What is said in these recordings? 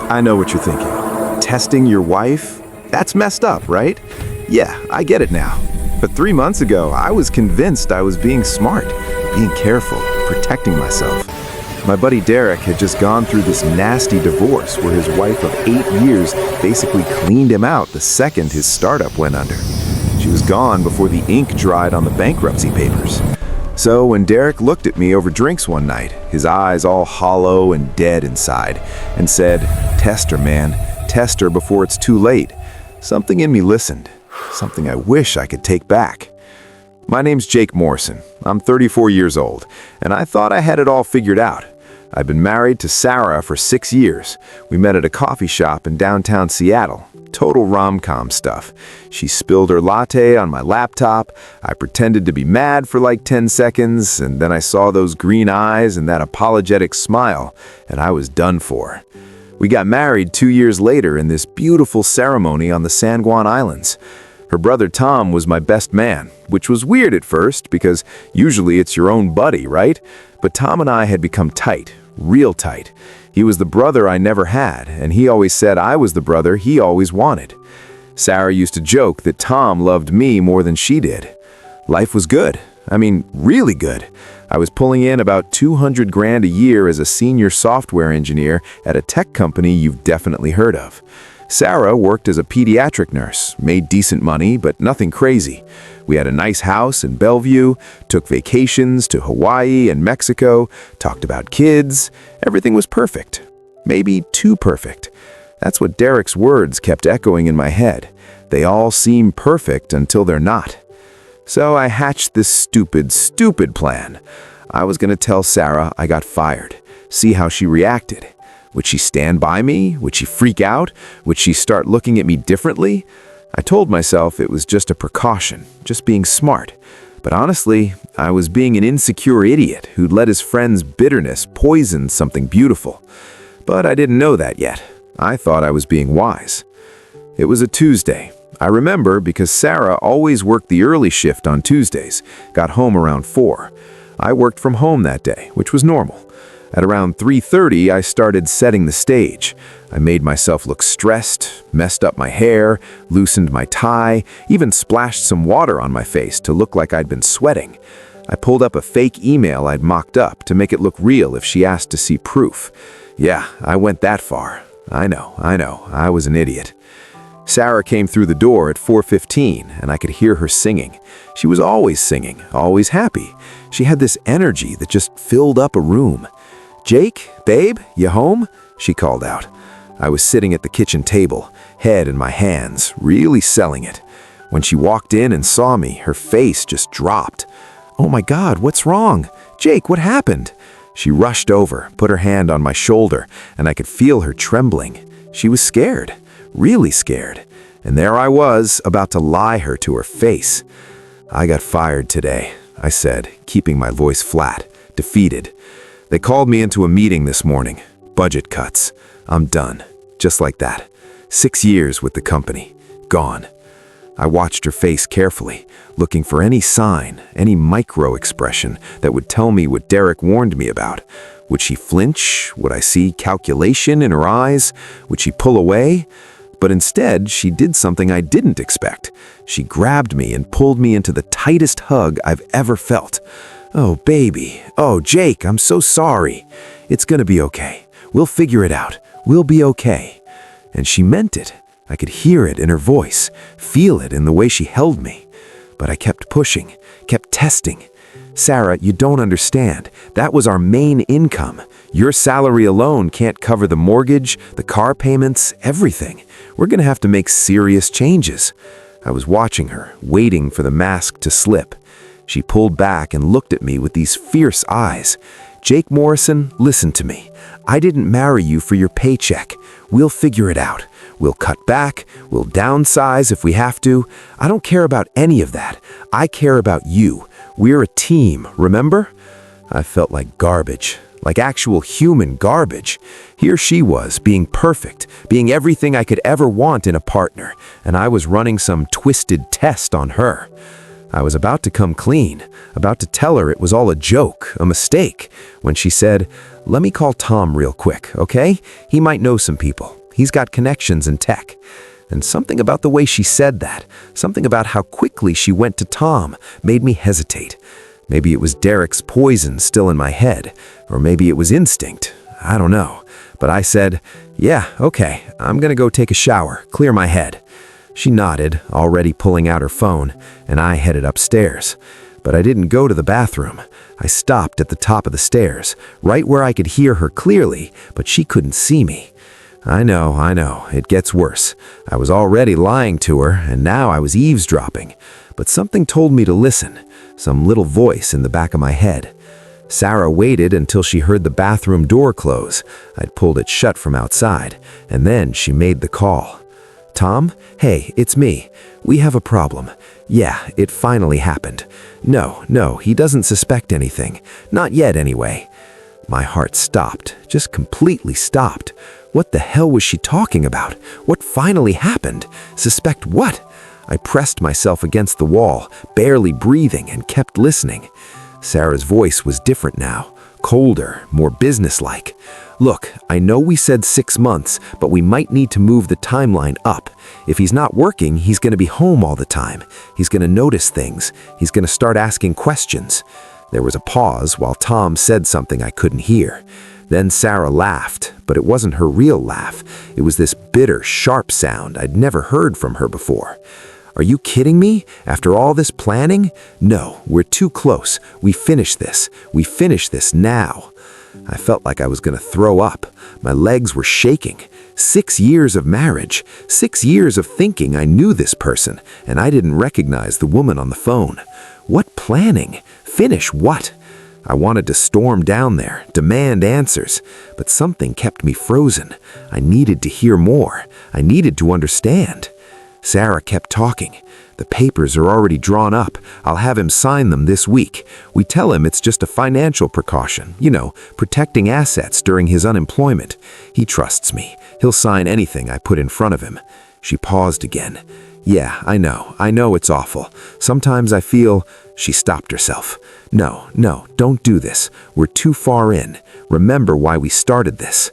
I know what you're thinking. Testing your wife? That's messed up, right? Yeah, I get it now. But 3 months ago, I was convinced I was being smart, being careful, protecting myself. My buddy Derek had just gone through this nasty divorce where his wife of 8 years basically cleaned him out the second his startup went under. She was gone before the ink dried on the bankruptcy papers. So when Derek looked at me over drinks one night, his eyes all hollow and dead inside, and said, "Test her, man. Test her before it's too late," something in me listened. Something I wish I could take back. My name's Jake Morrison. I'm 34 years old, and I thought I had it all figured out. I've been married to Sarah for 6 years. We met at a coffee shop in downtown Seattle. Total rom-com stuff. She spilled her latte on my laptop. I pretended to be mad for like 10 seconds, and then I saw those green eyes and that apologetic smile, and I was done for. We got married 2 years later in this beautiful ceremony on the San Juan Islands. Her brother Tom was my best man, which was weird at first because usually it's your own buddy, right? But Tom and I had become tight, real tight. He was the brother I never had, and he always said I was the brother he always wanted. Sarah used to joke that Tom loved me more than she did. Life was good. I mean, really good. I was pulling in about 200 grand a year as a senior software engineer at a tech company you've definitely heard of. Sarah worked as a pediatric nurse, made decent money, but nothing crazy. We had a nice house in Bellevue, took vacations to Hawaii and Mexico, talked about kids. Everything was perfect. Maybe too perfect. That's what Derek's words kept echoing in my head. They all seem perfect until they're not. So I hatched this stupid plan. I was going to tell Sarah I got fired, see how she reacted. Would she stand by me? Would she freak out? Would she start looking at me differently? I told myself it was just a precaution, just being smart. But honestly, I was being an insecure idiot who'd let his friend's bitterness poison something beautiful. But I didn't know that yet. I thought I was being wise. It was a Tuesday. I remember because Sarah always worked the early shift on Tuesdays, got home around 4. I worked from home that day, which was normal. At around 3:30, I started setting the stage. I made myself look stressed, messed up my hair, loosened my tie, even splashed some water on my face to look like I'd been sweating. I pulled up a fake email I'd mocked up to make it look real if she asked to see proof. Yeah, I went that far. I know, I was an idiot. Sarah came through the door at 4:15, and I could hear her singing. She was always singing, always happy. She had this energy that just filled up a room. "Jake, babe, you home?" she called out. I was sitting at the kitchen table, head in my hands, really selling it. When she walked in and saw me, her face just dropped. "Oh my God, what's wrong? Jake, what happened?" She rushed over, put her hand on my shoulder, and I could feel her trembling. She was scared, really scared. And there I was, about to lie her to her face. "I got fired today," I said, keeping my voice flat, defeated. "They called me into a meeting this morning. Budget cuts. I'm done. Just like that. 6 years with the company. Gone." I watched her face carefully, looking for any sign, any micro-expression that would tell me what Derek warned me about. Would she flinch? Would I see calculation in her eyes? Would she pull away? But instead, she did something I didn't expect. She grabbed me and pulled me into the tightest hug I've ever felt. "Oh, baby. Oh, Jake, I'm so sorry. It's gonna be okay. We'll figure it out. We'll be okay." And she meant it. I could hear it in her voice, feel it in the way she held me. But I kept pushing, kept testing. "Sarah, you don't understand. That was our main income. Your salary alone can't cover the mortgage, the car payments, everything. We're gonna have to make serious changes." I was watching her, waiting for the mask to slip. She pulled back and looked at me with these fierce eyes. "Jake Morrison, listen to me. I didn't marry you for your paycheck. We'll figure it out. We'll cut back. We'll downsize if we have to. I don't care about any of that. I care about you. We're a team, remember?" I felt like garbage, like actual human garbage. Here she was, being perfect, being everything I could ever want in a partner, and I was running some twisted test on her. I was about to come clean, about to tell her it was all a joke, a mistake, when she said, "Let me call Tom real quick, okay? He might know some people. He's got connections in tech." And something about the way she said that, something about how quickly she went to Tom, made me hesitate. Maybe it was Derek's poison still in my head, or maybe it was instinct. I don't know. But I said, "Yeah, okay, I'm gonna go take a shower, clear my head." She nodded, already pulling out her phone, and I headed upstairs. But I didn't go to the bathroom. I stopped at the top of the stairs, right where I could hear her clearly, but she couldn't see me. I know, it gets worse. I was already lying to her, and now I was eavesdropping. But something told me to listen, some little voice in the back of my head. Sarah waited until she heard the bathroom door close. I'd pulled it shut from outside, and then she made the call. "Tom? Hey, it's me. We have a problem. Yeah, it finally happened. No, he doesn't suspect anything. Not yet, anyway." My heart stopped, just completely stopped. What the hell was she talking about? What finally happened? Suspect what? I pressed myself against the wall, barely breathing, and kept listening. Sarah's voice was different now, colder, more businesslike. "Look, I know we said 6 months, but we might need to move the timeline up. If he's not working, he's going to be home all the time. He's going to notice things. He's going to start asking questions." There was a pause while Tom said something I couldn't hear. Then Sarah laughed, but it wasn't her real laugh. It was this bitter, sharp sound I'd never heard from her before. "Are you kidding me? After all this planning? No, we're too close. We finish this. We finish this now." I felt like I was going to throw up. My legs were shaking. 6 years of marriage, 6 years of thinking I knew this person, and I didn't recognize the woman on the phone. What planning? Finish what? I wanted to storm down there, demand answers, but something kept me frozen. I needed to hear more. I needed to understand. Sarah kept talking. "The papers are already drawn up. I'll have him sign them this week. We tell him it's just a financial precaution, protecting assets during his unemployment. He trusts me. He'll sign anything I put in front of him." She paused again. "Yeah, I know it's awful. Sometimes I feel—" She stopped herself. No, don't do this. We're too far in. Remember why we started this."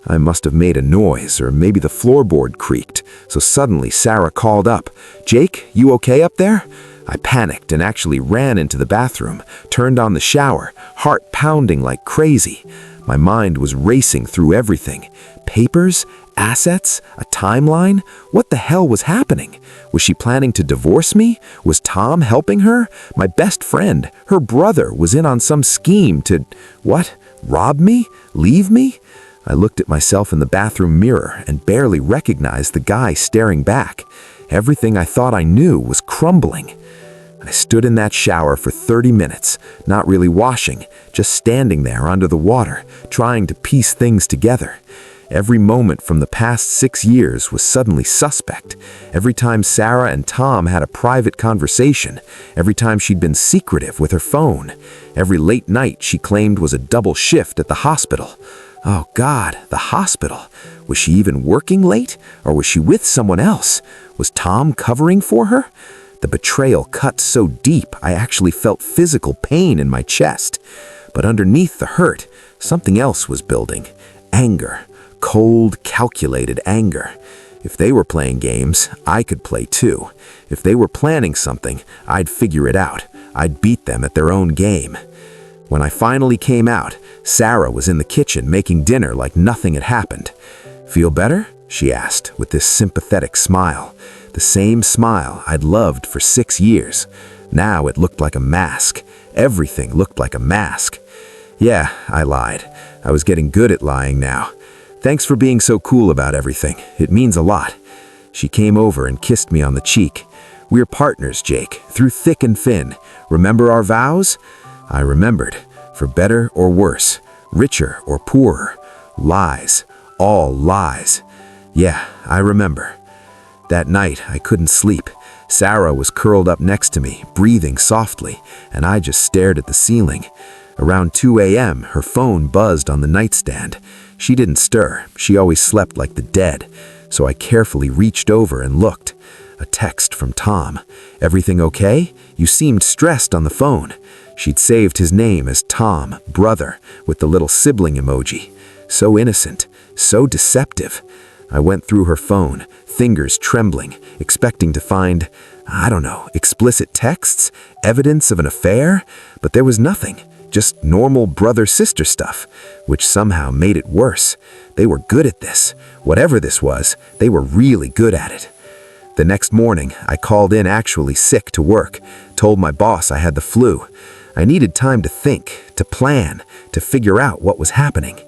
I must have made a noise, or maybe the floorboard creaked, so suddenly Sarah called up, "Jake, you okay up there?" I panicked and actually ran into the bathroom, turned on the shower, heart pounding like crazy. My mind was racing through everything. Papers? Assets? A timeline? What the hell was happening? Was she planning to divorce me? Was Tom helping her? My best friend, her brother, was in on some scheme to, what? Rob me? Leave me? I looked at myself in the bathroom mirror and barely recognized the guy staring back. Everything I thought I knew was crumbling. I stood in that shower for 30 minutes, not really washing, just standing there under the water, trying to piece things together. Every moment from the past 6 years was suddenly suspect. Every time Sarah and Tom had a private conversation, every time she'd been secretive with her phone, every late night she claimed was a double shift at the hospital. Oh God, the hospital. Was she even working late? Or was she with someone else? Was Tom covering for her? The betrayal cut so deep I actually felt physical pain in my chest. But underneath the hurt, something else was building. Anger. Cold, calculated anger. If they were playing games, I could play too. If they were planning something, I'd figure it out. I'd beat them at their own game. When I finally came out, Sarah was in the kitchen making dinner like nothing had happened. "Feel better?" she asked with this sympathetic smile. The same smile I'd loved for 6 years. Now it looked like a mask. Everything looked like a mask. "Yeah," I lied. I was getting good at lying now. "Thanks for being so cool about everything. It means a lot." She came over and kissed me on the cheek. "We're partners, Jake, through thick and thin. Remember our vows?" I remembered. For better or worse, richer or poorer. Lies. All lies. Yeah, I remember. That night, I couldn't sleep. Sarah was curled up next to me, breathing softly, and I just stared at the ceiling. Around 2 a.m., her phone buzzed on the nightstand. She didn't stir. She always slept like the dead. So I carefully reached over and looked. A text from Tom. "Everything okay? You seemed stressed on the phone." She'd saved his name as Tom, brother, with the little sibling emoji. So innocent, so deceptive. I went through her phone, fingers trembling, expecting to find, I don't know, explicit texts, evidence of an affair, but there was nothing. Just normal brother-sister stuff, which somehow made it worse. They were good at this. Whatever this was, they were really good at it. The next morning, I called in actually sick to work, told my boss I had the flu. I needed time to think, to plan, to figure out what was happening.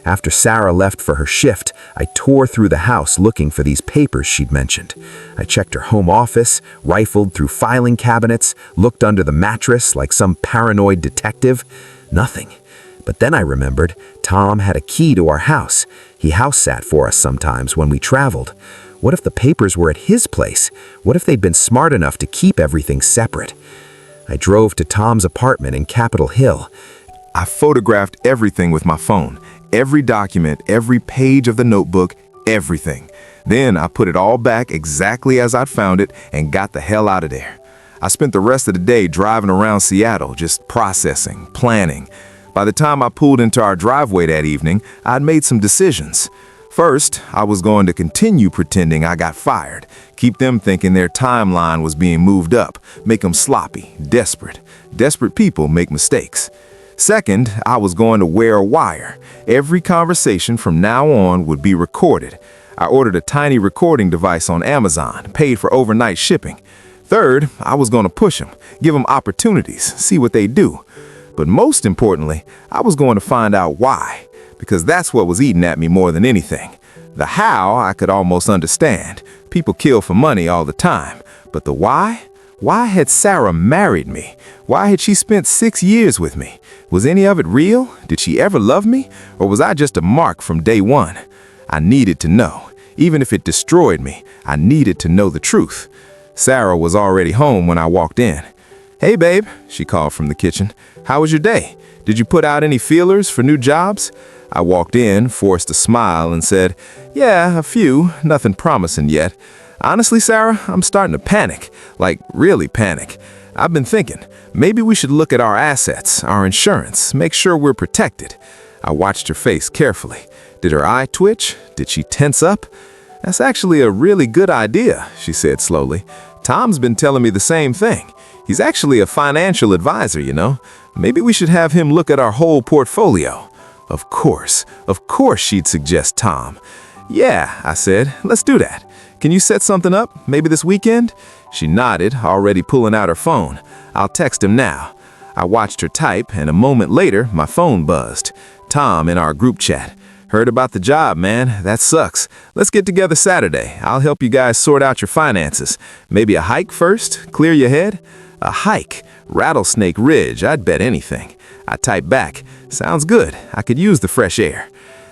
After Sarah left for her shift, I tore through the house looking for these papers she'd mentioned. I checked her home office, rifled through filing cabinets, looked under the mattress like some paranoid detective. Nothing. But then I remembered Tom had a key to our house. He house sat for us sometimes when we traveled. What if the papers were at his place? What if they'd been smart enough to keep everything separate? I drove to Tom's apartment in Capitol Hill. I photographed everything with my phone. Every document, every page of the notebook, everything. Then I put it all back exactly as I'd found it and got the hell out of there. I spent the rest of the day driving around Seattle, just processing, planning. By the time I pulled into our driveway that evening, I'd made some decisions. First, I was going to continue pretending I got fired, keep them thinking their timeline was being moved up, make them sloppy, desperate. Desperate people make mistakes. Second, I was going to wear a wire. Every conversation from now on would be recorded. I ordered a tiny recording device on Amazon, paid for overnight shipping. Third, I was going to push them, give them opportunities, see what they do. But most importantly, I was going to find out why, because that's what was eating at me more than anything. The how I could almost understand. People kill for money all the time. But the why? Why had Sarah married me? Why had she spent 6 years with me? Was any of it real? Did she ever love me? Or was I just a mark from day one? I needed to know. Even if it destroyed me, I needed to know the truth. Sarah was already home when I walked in. "Hey, babe," she called from the kitchen. "How was your day? Did you put out any feelers for new jobs?" I walked in, forced a smile, and said, "Yeah, a few. Nothing promising yet. Honestly, Sarah, I'm starting to panic. Like, really panic. I've been thinking, maybe we should look at our assets, our insurance, make sure we're protected." I watched her face carefully. Did her eye twitch? Did she tense up? "That's actually a really good idea," she said slowly. "Tom's been telling me the same thing. He's actually a financial advisor, you know. Maybe we should have him look at our whole portfolio." Of course she'd suggest Tom. "Yeah," I said, "let's do that. Can you set something up, maybe this weekend?" She nodded, already pulling out her phone. "I'll text him now." I watched her type, and a moment later, my phone buzzed. Tom in our group chat. "Heard about the job, man. That sucks. Let's get together Saturday. I'll help you guys sort out your finances. Maybe a hike first? Clear your head?" A hike? Rattlesnake Ridge, I'd bet anything. I typed back, "Sounds good. I could use the fresh air."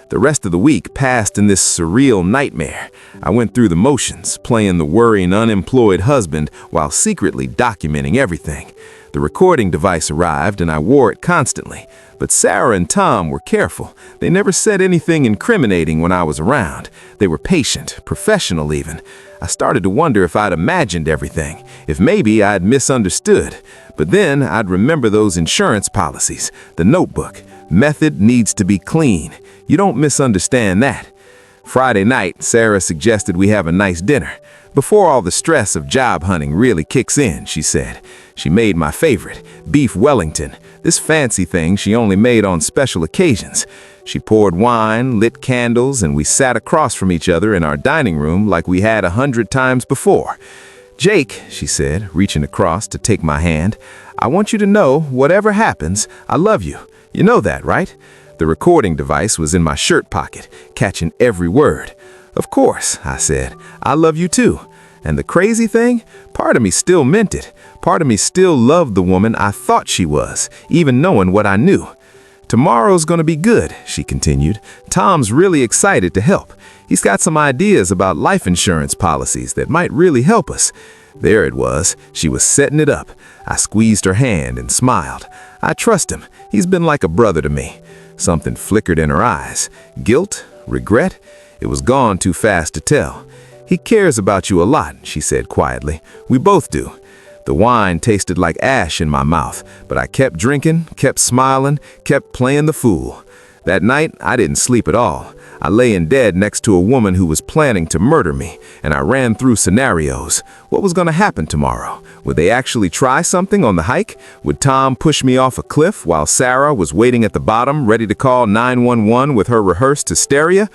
The rest of the week passed in this surreal nightmare. I went through the motions, playing the worrying unemployed husband while secretly documenting everything. The recording device arrived and I wore it constantly. But Sarah and Tom were careful. They never said anything incriminating when I was around. They were patient, professional even. I started to wonder if I'd imagined everything, if maybe I'd misunderstood. But then I'd remember those insurance policies, the notebook. Method needs to be clean. You don't misunderstand that. Friday night, Sarah suggested we have a nice dinner. Before all the stress of job hunting really kicks in, she said. She made my favorite, beef Wellington. This fancy thing she only made on special occasions. She poured wine, lit candles, and we sat across from each other in our dining room like we had 100 times before. "Jake," she said, reaching across to take my hand, "I want you to know, whatever happens, I love you. You know that, right?" The recording device was in my shirt pocket, catching every word. "Of course," I said, "I love you too." And the crazy thing, part of me still meant it. Part of me still loved the woman I thought she was, even knowing what I knew. "Tomorrow's gonna be good," she continued. "Tom's really excited to help. He's got some ideas about life insurance policies that might really help us." There it was. She was setting it up. I squeezed her hand and smiled. I trust him. He's been like a brother to me. Something flickered in her eyes. Guilt? Regret? It was gone too fast to tell. "He cares about you a lot," she said quietly. "We both do." The wine tasted like ash in my mouth, but I kept drinking, kept smiling, kept playing the fool. That night, I didn't sleep at all. I lay in bed next to a woman who was planning to murder me, and I ran through scenarios. What was going to happen tomorrow? Would they actually try something on the hike? Would Tom push me off a cliff while Sarah was waiting at the bottom, ready to call 911 with her rehearsed hysteria?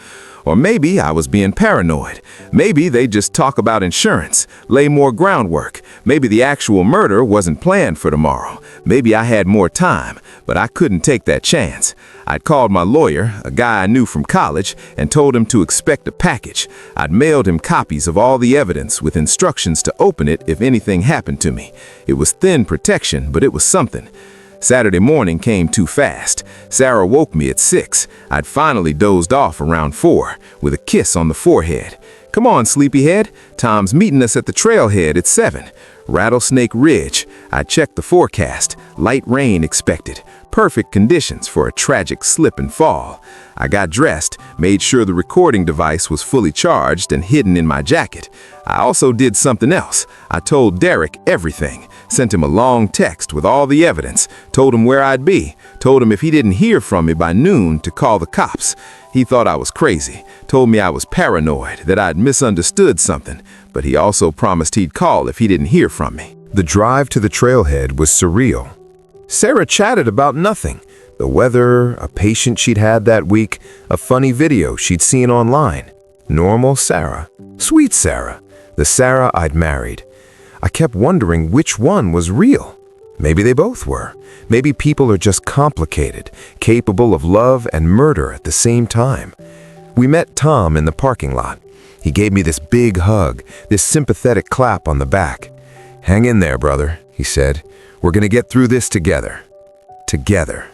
Or maybe I was being paranoid. Maybe they'd just talk about insurance, lay more groundwork. Maybe the actual murder wasn't planned for tomorrow. Maybe I had more time, but I couldn't take that chance. I'd called my lawyer, a guy I knew from college, and told him to expect a package. I'd mailed him copies of all the evidence with instructions to open it if anything happened to me. It was thin protection, but it was something. Saturday morning came too fast. Sarah woke me at 6. I'd finally dozed off around 4, with a kiss on the forehead. "Come on, sleepyhead. Tom's meeting us at the trailhead at 7. Rattlesnake Ridge." I checked the forecast. Light rain expected. Perfect conditions for a tragic slip and fall. I got dressed, made sure the recording device was fully charged and hidden in my jacket. I also did something else. I told Derek everything. Sent him a long text with all the evidence, told him where I'd be, told him if he didn't hear from me by noon to call the cops. He thought I was crazy, told me I was paranoid, that I'd misunderstood something, but he also promised he'd call if he didn't hear from me. The drive to the trailhead was surreal. Sarah chatted about nothing. The weather, a patient she'd had that week, a funny video she'd seen online. Normal Sarah. Sweet Sarah. The Sarah I'd married. I kept wondering which one was real. Maybe they both were. Maybe people are just complicated, capable of love and murder at the same time. We met Tom in the parking lot. He gave me this big hug, this sympathetic clap on the back. "Hang in there, brother," he said. "We're gonna get through this together." Together.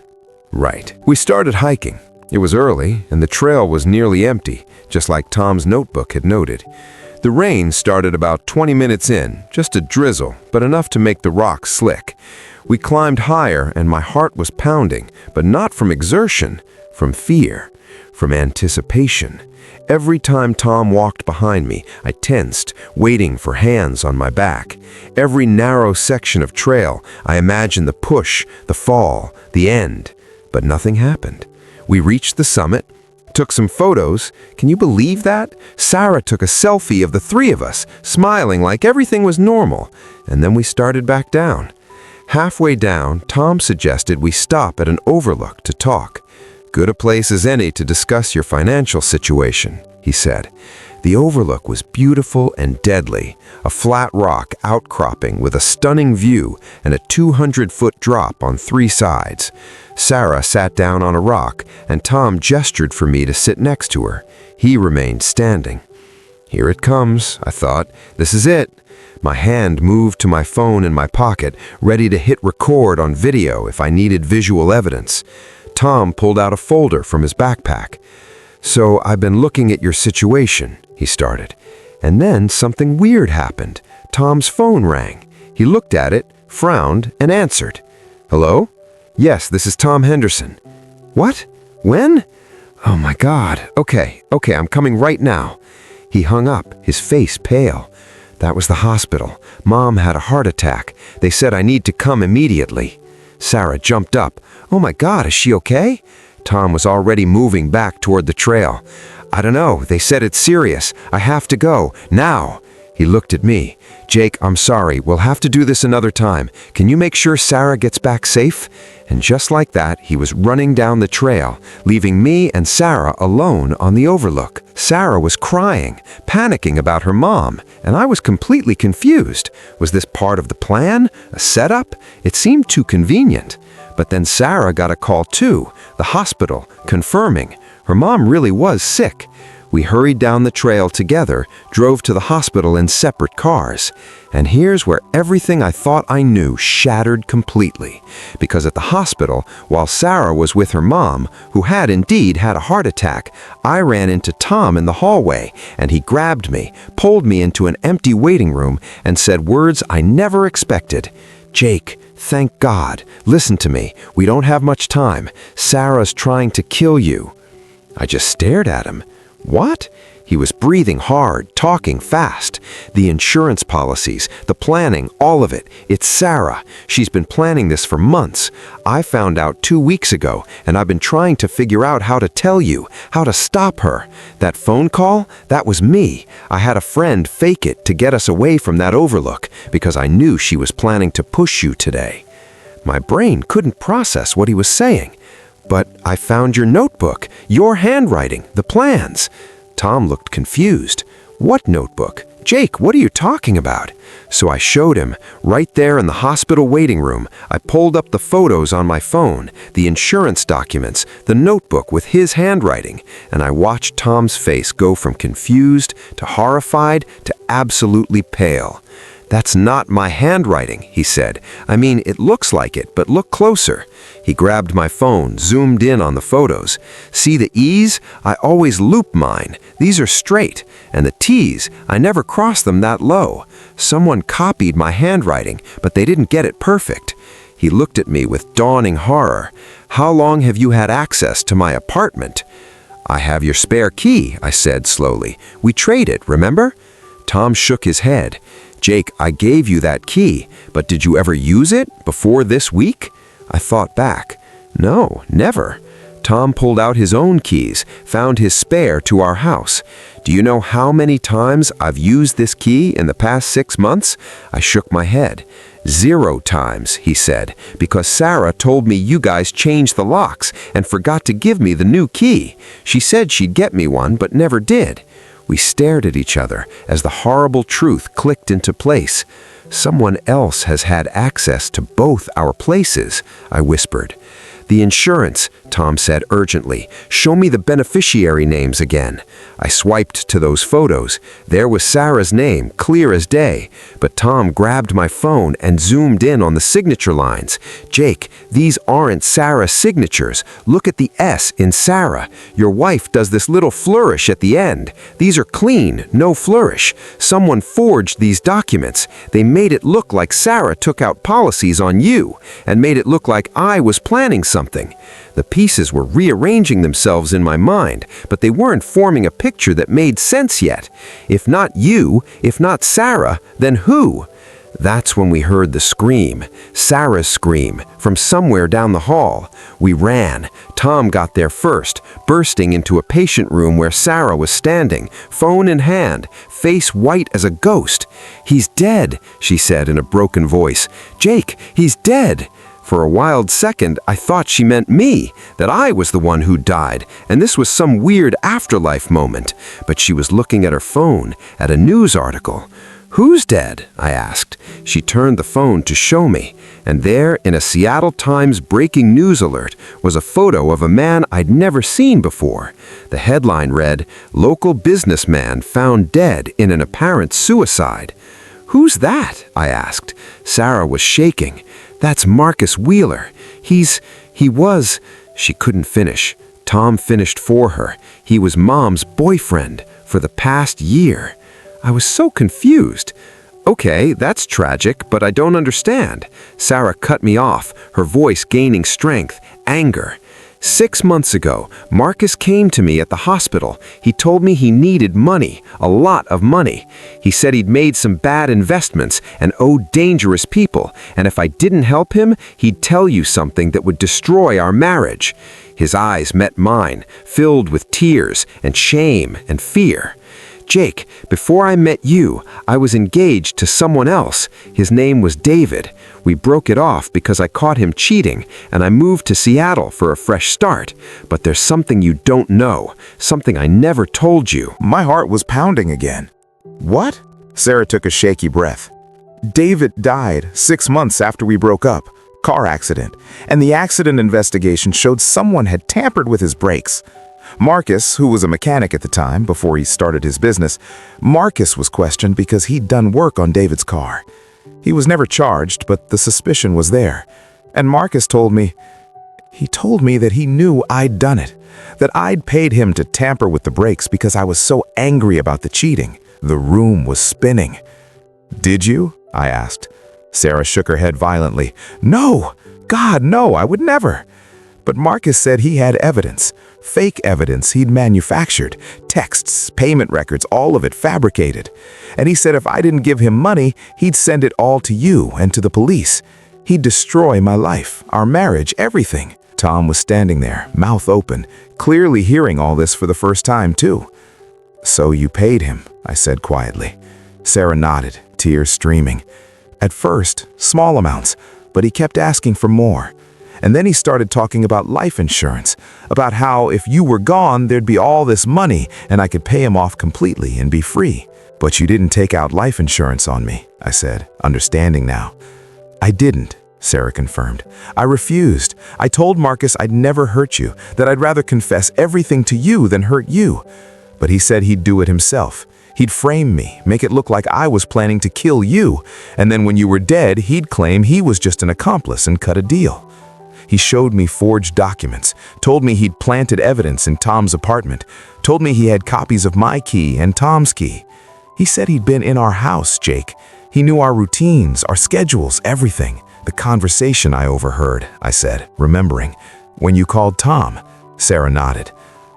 Right. We started hiking. It was early, and the trail was nearly empty, just like Tom's notebook had noted. The rain started about 20 minutes in, just a drizzle, but enough to make the rocks slick. We climbed higher, and my heart was pounding, but not from exertion, from fear, from anticipation. Every time Tom walked behind me, I tensed, waiting for hands on my back. Every narrow section of trail, I imagined the push, the fall, the end. But nothing happened. We reached the summit, took some photos. Can you believe that? Sarah took a selfie of the three of us, smiling like everything was normal, and then we started back down. Halfway down, Tom suggested we stop at an overlook to talk. "Good a place as any to discuss your financial situation," he said. The overlook was beautiful and deadly, a flat rock outcropping with a stunning view and a 200-foot drop on 3 sides. Sarah sat down on a rock, and Tom gestured for me to sit next to her. He remained standing. Here it comes, I thought. This is it. My hand moved to my phone in my pocket, ready to hit record on video if I needed visual evidence. Tom pulled out a folder from his backpack. "So I've been looking at your situation," he started. And then something weird happened. Tom's phone rang. He looked at it, frowned, and answered. "Hello? Yes, this is Tom Henderson." "What? When? Oh my God. Okay, I'm coming right now." He hung up, his face pale. "That was the hospital. Mom had a heart attack. They said I need to come immediately." Sarah jumped up. "Oh my God, is she okay?" Tom was already moving back toward the trail. "I don't know. They said it's serious. I have to go. Now." He looked at me. "Jake, I'm sorry. We'll have to do this another time. Can you make sure Sarah gets back safe?" And just like that, he was running down the trail, leaving me and Sarah alone on the overlook. Sarah was crying, panicking about her mom, and I was completely confused. Was this part of the plan? A setup? It seemed too convenient. But then Sarah got a call too, the hospital, confirming. Her mom really was sick. We hurried down the trail together, drove to the hospital in separate cars. And here's where everything I thought I knew shattered completely. Because at the hospital, while Sarah was with her mom, who had indeed had a heart attack, I ran into Tom in the hallway, and he grabbed me, pulled me into an empty waiting room, and said words I never expected. "Jake, thank God. Listen to me. We don't have much time. Sarah's trying to kill you." I just stared at him. What? He was breathing hard, talking fast. The insurance policies, the planning, all of it. It's Sarah. She's been planning this for months. I found out 2 weeks ago, and I've been trying to figure out how to tell you, how to stop her. That phone call, that was me. I had a friend fake it to get us away from that overlook, because I knew she was planning to push you today. My brain couldn't process what he was saying. "But I found your notebook, your handwriting, the plans." Tom looked confused. "What notebook? Jake, what are you talking about?" So I showed him, right there in the hospital waiting room. I pulled up the photos on my phone, the insurance documents, the notebook with his handwriting, and I watched Tom's face go from confused to horrified to absolutely pale. "That's not my handwriting," he said. "I mean, it looks like it, but look closer." He grabbed my phone, zoomed in on the photos. "See the E's? I always loop mine. These are straight. And the T's, I never cross them that low. Someone copied my handwriting, but they didn't get it perfect." He looked at me with dawning horror. "How long have you had access to my apartment?" "I have your spare key," I said slowly. "We traded, remember?" Tom shook his head. "Jake, I gave you that key, but did you ever use it before this week?" I thought back. "No, never." Tom pulled out his own keys, found his spare to our house. "Do you know how many times I've used this key in the past 6 months?" I shook my head. "0 times," he said, "because Sarah told me you guys changed the locks and forgot to give me the new key. She said she'd get me one, but never did." We stared at each other as the horrible truth clicked into place. "Someone else has had access to both our places," I whispered. "The insurance," Tom said urgently. "Show me the beneficiary names again." I swiped to those photos. There was Sarah's name, clear as day. But Tom grabbed my phone and zoomed in on the signature lines. "Jake, these aren't Sarah's signatures. Look at the S in Sarah. Your wife does this little flourish at the end. These are clean, no flourish. Someone forged these documents. They made it look like Sarah took out policies on you, and made it look like I was planning something." The pieces were rearranging themselves in my mind, but they weren't forming a picture that made sense yet. If not you, if not Sarah, then who? That's when we heard the scream, Sarah's scream, from somewhere down the hall. We ran. Tom got there first, bursting into a patient room where Sarah was standing, phone in hand, face white as a ghost. "He's dead," she said in a broken voice. "Jake, he's dead." For a wild second, I thought she meant me, that I was the one who died, and this was some weird afterlife moment. But she was looking at her phone, at a news article. "Who's dead?" I asked. She turned the phone to show me, and there, in a Seattle Times breaking news alert, was a photo of a man I'd never seen before. The headline read, "Local businessman found dead in an apparent suicide." "Who's that?" I asked. Sarah was shaking. "That's Marcus Wheeler. He was..." She couldn't finish. Tom finished for her. He was Mom's boyfriend for the past year. I was so confused. "Okay, that's tragic, but I don't understand." Sarah cut me off, her voice gaining strength, anger. 6 months ago, Marcus came to me at the hospital. He told me he needed money, a lot of money. He said he'd made some bad investments and owed dangerous people, and if I didn't help him, he'd tell you something that would destroy our marriage. His eyes met mine, filled with tears and shame and fear. "Jake, before I met you, I was engaged to someone else. His name was David. We broke it off because I caught him cheating, and I moved to Seattle for a fresh start. But there's something you don't know, something I never told you." My heart was pounding again. "What?" Sarah took a shaky breath. "David died 6 months after we broke up. Car accident. And the accident investigation showed someone had tampered with his brakes. Marcus, who was a mechanic at the time before he started his business, Marcus was questioned because he'd done work on David's car. He was never charged, but the suspicion was there. And Marcus told me that he knew I'd done it, that I'd paid him to tamper with the brakes because I was so angry about the cheating. The room was spinning. "Did you?" I asked. Sarah shook her head violently. "No! God, no, I would never." But Marcus said he had evidence, fake evidence he'd manufactured, texts, payment records, all of it fabricated. And he said if I didn't give him money, he'd send it all to you and to the police. He'd destroy my life, our marriage, everything. Tom was standing there, mouth open, clearly hearing all this for the first time, too. "So you paid him," I said quietly. Sarah nodded, tears streaming. At first, small amounts, but he kept asking for more. And then he started talking about life insurance, about how if you were gone, there'd be all this money and I could pay him off completely and be free. "But you didn't take out life insurance on me," I said, understanding now. "I didn't," Sarah confirmed. "I refused. I told Marcus I'd never hurt you, that I'd rather confess everything to you than hurt you. But he said he'd do it himself. He'd frame me, make it look like I was planning to kill you, and then when you were dead, he'd claim he was just an accomplice and cut a deal. He showed me forged documents, told me he'd planted evidence in Tom's apartment, told me he had copies of my key and Tom's key. He said he'd been in our house, Jake. He knew our routines, our schedules, everything." "The conversation I overheard," I said, remembering. "When you called Tom?" Sarah nodded.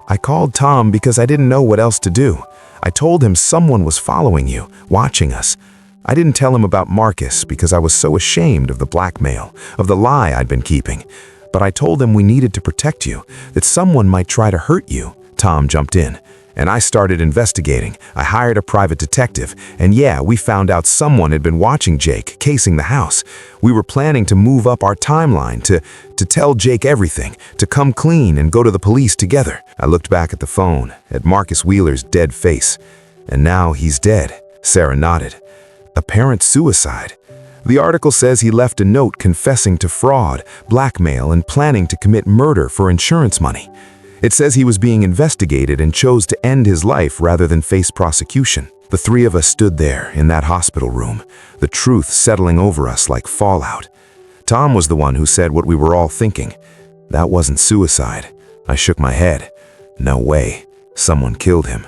"I called Tom because I didn't know what else to do. I told him someone was following you, watching us. I didn't tell him about Marcus because I was so ashamed of the blackmail, of the lie I'd been keeping. But I told him we needed to protect you, that someone might try to hurt you." Tom jumped in, and I started investigating. I hired a private detective, and yeah, we found out someone had been watching Jake, casing the house. We were planning to move up our timeline, to tell Jake everything, to come clean and go to the police together. I looked back at the phone, at Marcus Wheeler's dead face. "And now he's dead," Sarah nodded. "Apparent suicide. The article says he left a note confessing to fraud, blackmail, and planning to commit murder for insurance money. It says he was being investigated and chose to end his life rather than face prosecution." The three of us stood there in that hospital room, the truth settling over us like fallout. Tom was the one who said what we were all thinking. That wasn't suicide. I shook my head. No way. Someone killed him.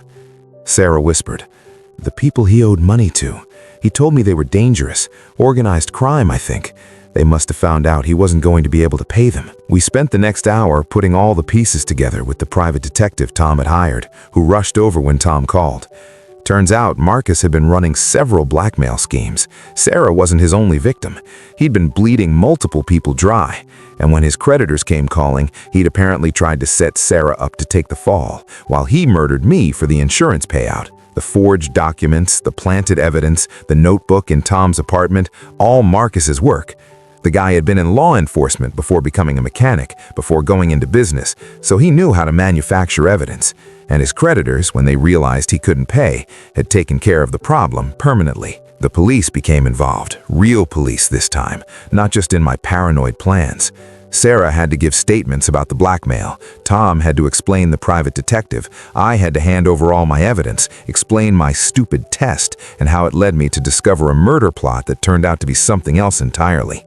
Sarah whispered, "The people he owed money to. He told me they were dangerous. Organized crime, I think. They must have found out he wasn't going to be able to pay them." We spent the next hour putting all the pieces together with the private detective Tom had hired, who rushed over when Tom called. Turns out Marcus had been running several blackmail schemes. Sarah wasn't his only victim. He'd been bleeding multiple people dry. And when his creditors came calling, he'd apparently tried to set Sarah up to take the fall, while he murdered me for the insurance payout. The forged documents, the planted evidence, the notebook in Tom's apartment, all Marcus's work. The guy had been in law enforcement before becoming a mechanic, before going into business, so he knew how to manufacture evidence. And his creditors, when they realized he couldn't pay, had taken care of the problem permanently. The police became involved, real police this time, not just in my paranoid plans. Sarah had to give statements about the blackmail. Tom had to explain the private detective. I had to hand over all my evidence, explain my stupid test, and how it led me to discover a murder plot that turned out to be something else entirely.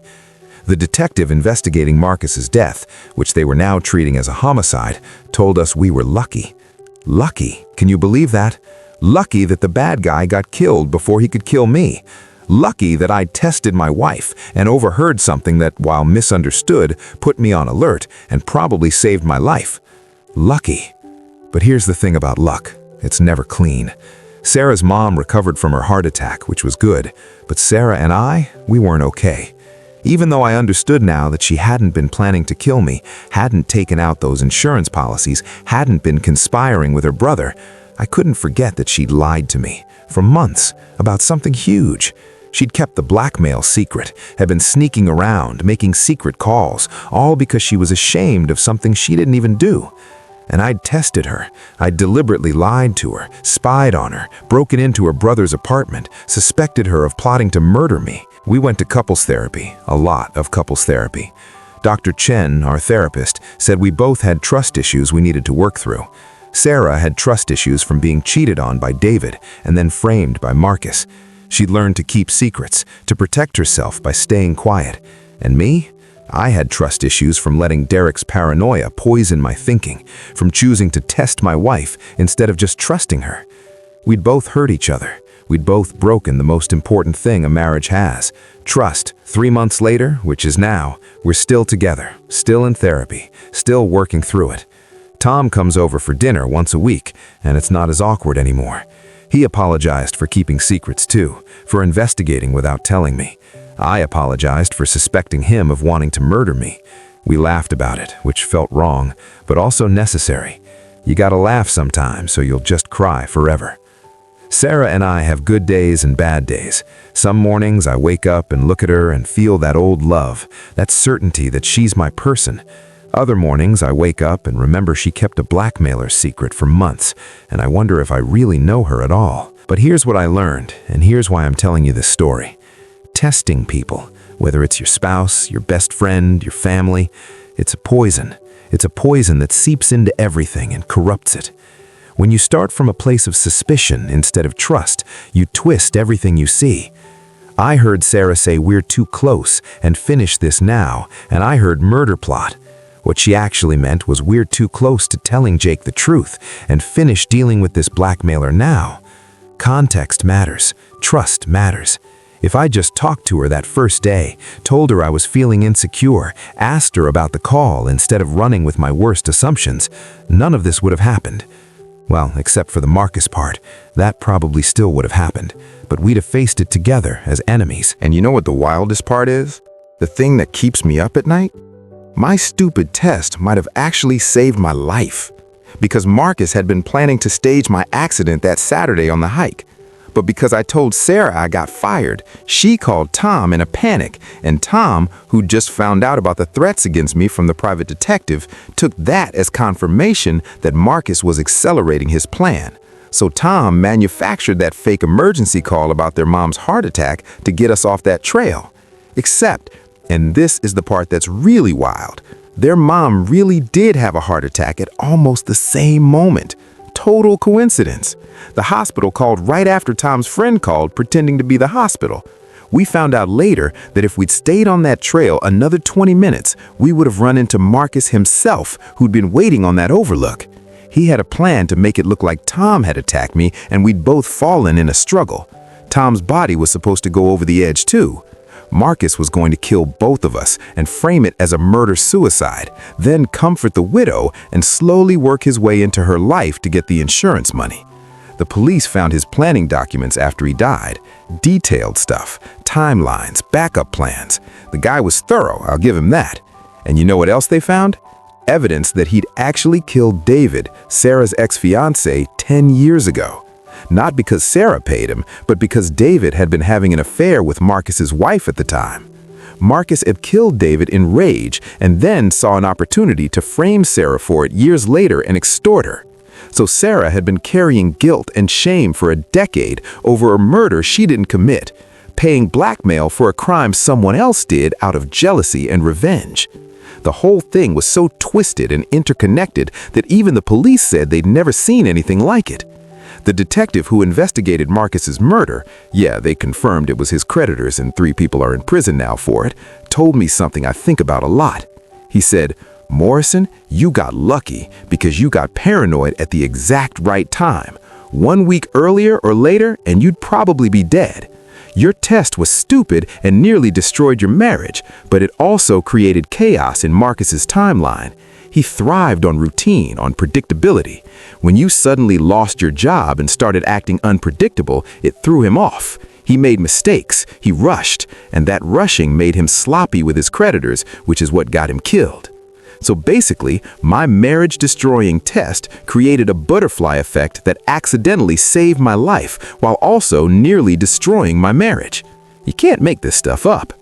The detective investigating Marcus's death, which they were now treating as a homicide, told us we were lucky. Lucky? Can you believe that? Lucky that the bad guy got killed before he could kill me. Lucky that I tested my wife and overheard something that, while misunderstood, put me on alert and probably saved my life. Lucky. But here's the thing about luck. It's never clean. Sarah's mom recovered from her heart attack, which was good, but Sarah and we weren't okay. Even though I understood now that she hadn't been planning to kill me, hadn't taken out those insurance policies, hadn't been conspiring with her brother, I couldn't forget that she'd lied to me for months about something huge. She'd kept the blackmail secret, had been sneaking around, making secret calls, all because she was ashamed of something she didn't even do. And I'd tested her. I'd deliberately lied to her, spied on her, broken into her brother's apartment, suspected her of plotting to murder me. We went to couples therapy, a lot of couples therapy. Dr. Chen, our therapist, said we both had trust issues we needed to work through. Sarah had trust issues from being cheated on by David and then framed by Marcus. She'd learned to keep secrets, to protect herself by staying quiet. And me? I had trust issues from letting Derek's paranoia poison my thinking, from choosing to test my wife instead of just trusting her. We'd both hurt each other. We'd both broken the most important thing a marriage has, trust. 3 months later, which is now, we're still together, still in therapy, still working through it. Tom comes over for dinner once a week, and it's not as awkward anymore. He apologized for keeping secrets too, for investigating without telling me. I apologized for suspecting him of wanting to murder me. We laughed about it, which felt wrong, but also necessary. You gotta laugh sometimes, so you'll just cry forever. Sarah and I have good days and bad days. Some mornings I wake up and look at her and feel that old love, that certainty that she's my person. Other mornings I wake up and remember she kept a blackmailer's secret for months, and I wonder if I really know her at all. But here's what I learned, and here's why I'm telling you this story. Testing people, whether it's your spouse, your best friend, your family, it's a poison. It's a poison that seeps into everything and corrupts it. When you start from a place of suspicion instead of trust, you twist everything you see. I heard Sarah say we're too close and finish this now, and I heard murder plot. What she actually meant was we're too close to telling Jake the truth and finish dealing with this blackmailer now. Context matters. Trust matters. If I just talked to her that first day, told her I was feeling insecure, asked her about the call instead of running with my worst assumptions, none of this would have happened. Well, except for the Marcus part. That probably still would have happened, but we'd have faced it together as enemies. And you know what the wildest part is? The thing that keeps me up at night? My stupid test might have actually saved my life, because Marcus had been planning to stage my accident that Saturday on the hike. But because I told Sarah I got fired, she called Tom in a panic, and Tom, who just found out about the threats against me from the private detective, took that as confirmation that Marcus was accelerating his plan. So Tom manufactured that fake emergency call about their mom's heart attack to get us off that trail. Except, and this is the part that's really wild, their mom really did have a heart attack at almost the same moment. Total coincidence. The hospital called right after Tom's friend called, pretending to be the hospital. We found out later that if we'd stayed on that trail another 20 minutes, we would have run into Marcus himself, who'd been waiting on that overlook. He had a plan to make it look like Tom had attacked me and we'd both fallen in a struggle. Tom's body was supposed to go over the edge too. Marcus was going to kill both of us and frame it as a murder-suicide, then comfort the widow and slowly work his way into her life to get the insurance money. The police found his planning documents after he died. Detailed stuff, timelines, backup plans. The guy was thorough, I'll give him that. And you know what else they found? Evidence that he'd actually killed David, Sarah's ex-fiancé, 10 years ago. Not because Sarah paid him, but because David had been having an affair with Marcus's wife at the time. Marcus had killed David in rage and then saw an opportunity to frame Sarah for it years later and extort her. So Sarah had been carrying guilt and shame for a decade over a murder she didn't commit, paying blackmail for a crime someone else did out of jealousy and revenge. The whole thing was so twisted and interconnected that even the police said they'd never seen anything like it. The detective who investigated Marcus's murder, yeah, they confirmed it was his creditors and 3 people are in prison now for it, told me something I think about a lot. He said, "Morrison, you got lucky because you got paranoid at the exact right time. 1 week earlier or later and you'd probably be dead. Your test was stupid and nearly destroyed your marriage, but it also created chaos in Marcus's timeline. He thrived on routine, on predictability. When you suddenly lost your job and started acting unpredictable, it threw him off. He made mistakes, he rushed, and that rushing made him sloppy with his creditors, which is what got him killed. So basically, my marriage-destroying test created a butterfly effect that accidentally saved my life while also nearly destroying my marriage. You can't make this stuff up."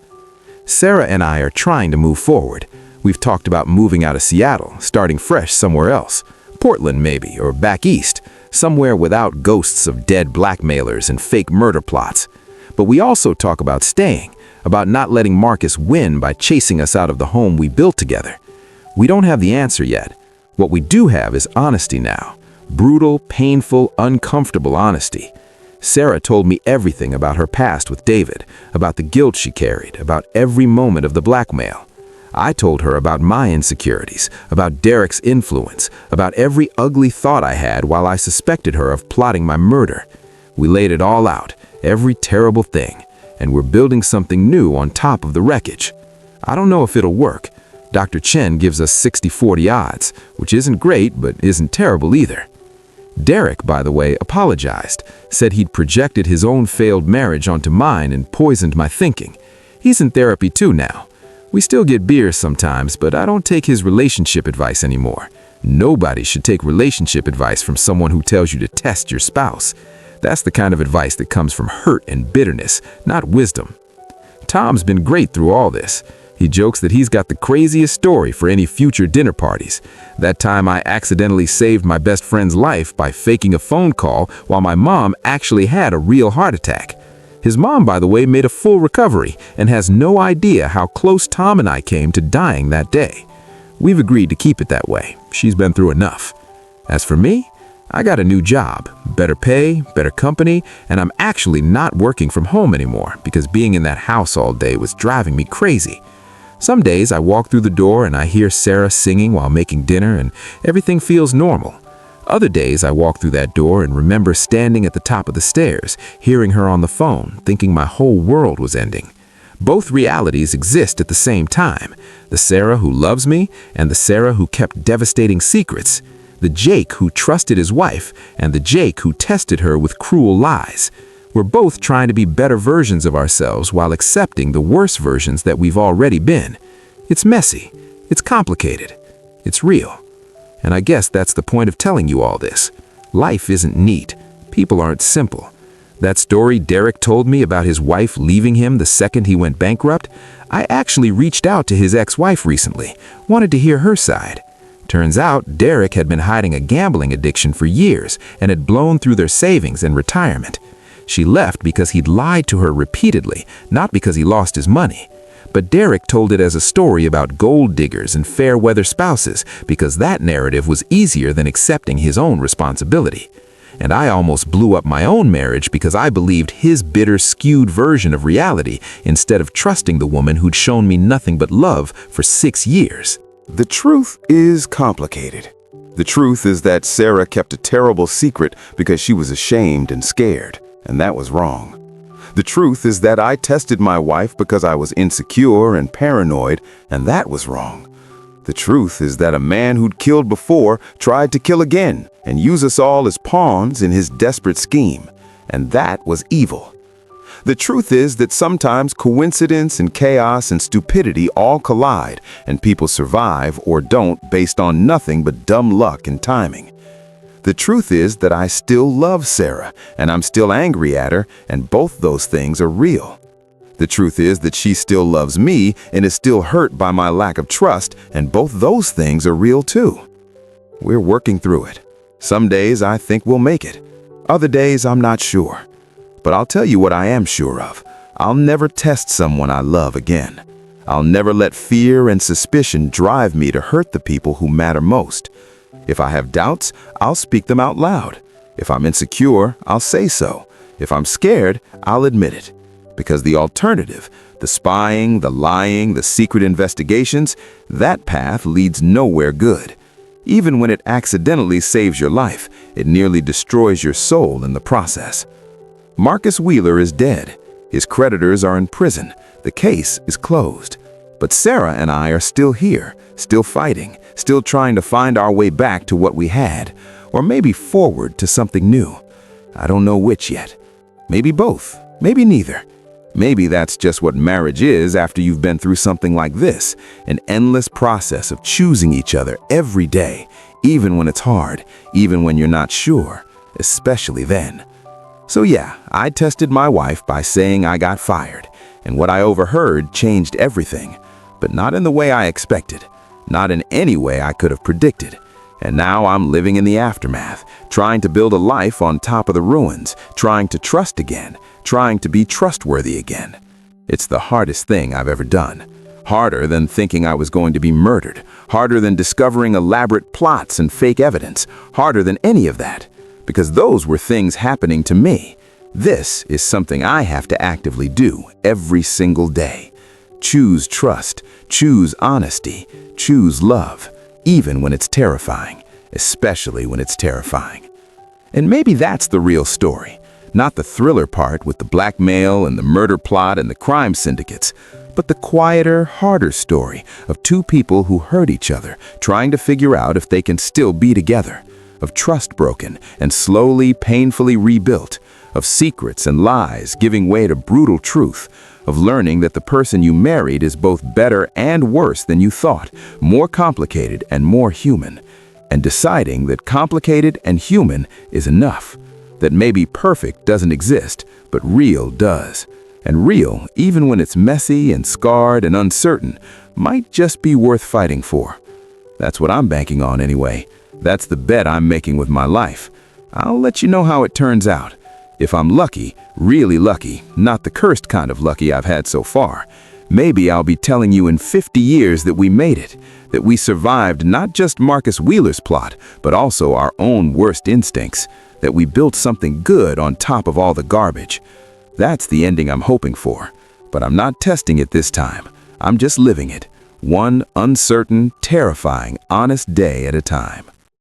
Sarah and I are trying to move forward. We've talked about moving out of Seattle, starting fresh somewhere else. Portland maybe, or back east, somewhere without ghosts of dead blackmailers and fake murder plots. But we also talk about staying. about not letting Marcus win by chasing us out of the home we built together. We don't have the answer yet. What we do have is honesty now. Brutal, painful, uncomfortable honesty. Sarah told me everything about her past with David, about the guilt she carried, about every moment of the blackmail. I told her about my insecurities, about Derek's influence, about every ugly thought I had while I suspected her of plotting my murder. We laid it all out, every terrible thing, and we're building something new on top of the wreckage. I don't know if it'll work. Dr. Chen gives us 60-40 odds, which isn't great, but isn't terrible either. Derek, by the way, apologized, said he'd projected his own failed marriage onto mine and poisoned my thinking. He's in therapy too now. We still get beers sometimes, but I don't take his relationship advice anymore. Nobody should take relationship advice from someone who tells you to test your spouse. That's the kind of advice that comes from hurt and bitterness, not wisdom. Tom's been great through all this. He jokes that he's got the craziest story for any future dinner parties. That time I accidentally saved my best friend's life by faking a phone call while my mom actually had a real heart attack. His mom, by the way, made a full recovery and has no idea how close Tom and I came to dying that day. We've agreed to keep it that way. She's been through enough. As for me, I got a new job, better pay, better company, and I'm actually not working from home anymore because being in that house all day was driving me crazy. Some days I walk through the door and I hear Sarah singing while making dinner and everything feels normal. Other days I walk through that door and remember standing at the top of the stairs, hearing her on the phone, thinking my whole world was ending. Both realities exist at the same time, the Sarah who loves me and the Sarah who kept devastating secrets, the Jake who trusted his wife and the Jake who tested her with cruel lies. We're both trying to be better versions of ourselves while accepting the worst versions that we've already been. It's messy, it's complicated, it's real. And I guess that's the point of telling you all this. Life isn't neat. People aren't simple. That story Derek told me about his wife leaving him the second he went bankrupt, I actually reached out to his ex-wife recently, wanted to hear her side. Turns out Derek had been hiding a gambling addiction for years and had blown through their savings and retirement. She left because he'd lied to her repeatedly, not because he lost his money. But Derek told it as a story about gold diggers and fair-weather spouses because that narrative was easier than accepting his own responsibility. And I almost blew up my own marriage because I believed his bitter, skewed version of reality instead of trusting the woman who'd shown me nothing but love for 6 years. The truth is complicated. The truth is that Sarah kept a terrible secret because she was ashamed and scared, and that was wrong. The truth is that I tested my wife because I was insecure and paranoid, and that was wrong. The truth is that a man who'd killed before tried to kill again and use us all as pawns in his desperate scheme, and that was evil. The truth is that sometimes coincidence and chaos and stupidity all collide, and people survive or don't based on nothing but dumb luck and timing. The truth is that I still love Sarah, and I'm still angry at her, and both those things are real. The truth is that she still loves me and is still hurt by my lack of trust, and both those things are real too. We're working through it. Some days I think we'll make it. Other days I'm not sure. But I'll tell you what I am sure of. I'll never test someone I love again. I'll never let fear and suspicion drive me to hurt the people who matter most. If I have doubts, I'll speak them out loud. If I'm insecure, I'll say so. If I'm scared, I'll admit it. Because the alternative, the spying, the lying, the secret investigations, that path leads nowhere good. Even when it accidentally saves your life, it nearly destroys your soul in the process. Marcus Wheeler is dead. His creditors are in prison. The case is closed. But Sarah and I are still here, still fighting, still trying to find our way back to what we had, or maybe forward to something new. I don't know which yet. Maybe both, maybe neither. Maybe that's just what marriage is after you've been through something like this, an endless process of choosing each other every day, even when it's hard, even when you're not sure, especially then. So yeah, I tested my wife by saying I got fired, and what I overheard changed everything, but not in the way I expected, not in any way I could have predicted. And now I'm living in the aftermath, trying to build a life on top of the ruins, trying to trust again, trying to be trustworthy again. It's the hardest thing I've ever done. Harder than thinking I was going to be murdered. Harder than discovering elaborate plots and fake evidence. Harder than any of that. Because those were things happening to me. This is something I have to actively do every single day. Choose trust, choose honesty, choose love, even when it's terrifying, especially when it's terrifying. And maybe that's the real story, not the thriller part with the blackmail and the murder plot and the crime syndicates, but the quieter, harder story of two people who hurt each other, trying to figure out if they can still be together, of trust broken and slowly, painfully rebuilt, of secrets and lies giving way to brutal truth, of learning that the person you married is both better and worse than you thought, more complicated and more human, and deciding that complicated and human is enough, that maybe perfect doesn't exist, but real does. And real, even when it's messy and scarred and uncertain, might just be worth fighting for. That's what I'm banking on anyway. That's the bet I'm making with my life. I'll let you know how it turns out. If I'm lucky, really lucky, not the cursed kind of lucky I've had so far, maybe I'll be telling you in 50 years that we made it, that we survived not just Marcus Wheeler's plot, but also our own worst instincts, that we built something good on top of all the garbage. That's the ending I'm hoping for, but I'm not testing it this time. I'm just living it, one uncertain, terrifying, honest day at a time.